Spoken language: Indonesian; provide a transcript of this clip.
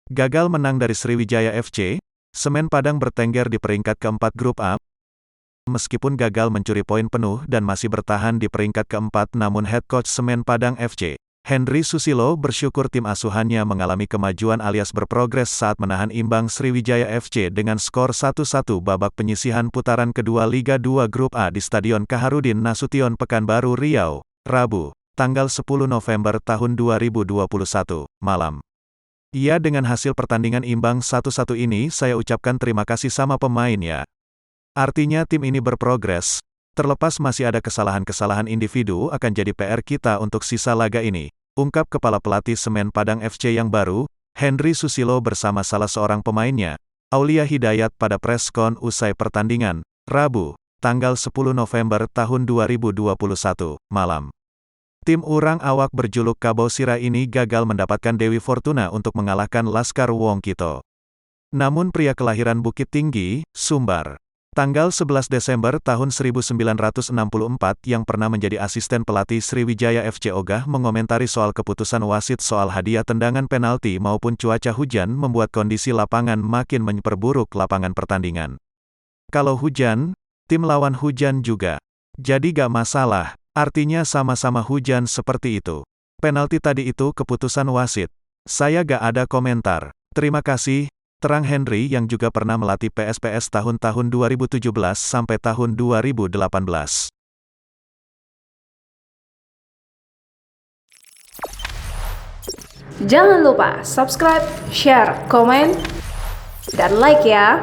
Gagal menang dari Sriwijaya FC, Semen Padang bertengger di peringkat keempat grup A. Meskipun gagal mencuri poin penuh dan masih bertahan di peringkat keempat, namun head coach Semen Padang FC, Henry Susilo, bersyukur tim asuhannya mengalami kemajuan alias berprogres saat menahan imbang Sriwijaya FC dengan skor 1-1 babak penyisihan putaran kedua Liga 2 Grup A di Stadion Kaharudin Nasution Pekanbaru Riau, Rabu, tanggal 10 November tahun 2021, malam. Iya, dengan hasil pertandingan imbang 1-1 ini saya ucapkan terima kasih sama pemain ya. Artinya tim ini berprogres. Terlepas masih ada kesalahan-kesalahan individu akan jadi PR kita untuk sisa laga ini, ungkap kepala pelatih Semen Padang FC yang baru, Henry Susilo bersama salah seorang pemainnya, Aulia Hidayat pada preskon usai pertandingan, Rabu, tanggal 10 November tahun 2021, malam. Tim Urang Awak berjuluk Kabau Sira ini gagal mendapatkan Dewi Fortuna untuk mengalahkan Laskar Wongkito. Namun pria kelahiran Bukit Tinggi, Sumbar, tanggal 11 Desember tahun 1964 yang pernah menjadi asisten pelatih Sriwijaya FC ogah mengomentari soal keputusan wasit soal hadiah tendangan penalti maupun cuaca hujan membuat kondisi lapangan makin memperburuk lapangan pertandingan. Kalau hujan, tim lawan hujan juga. Jadi gak masalah. Artinya sama-sama hujan seperti itu. Penalti tadi itu keputusan wasit. Saya gak ada komentar. Terima kasih, terang Henry yang juga pernah melatih PSPS tahun-tahun 2017 sampai tahun 2018. Jangan lupa subscribe, share, komen, dan like ya.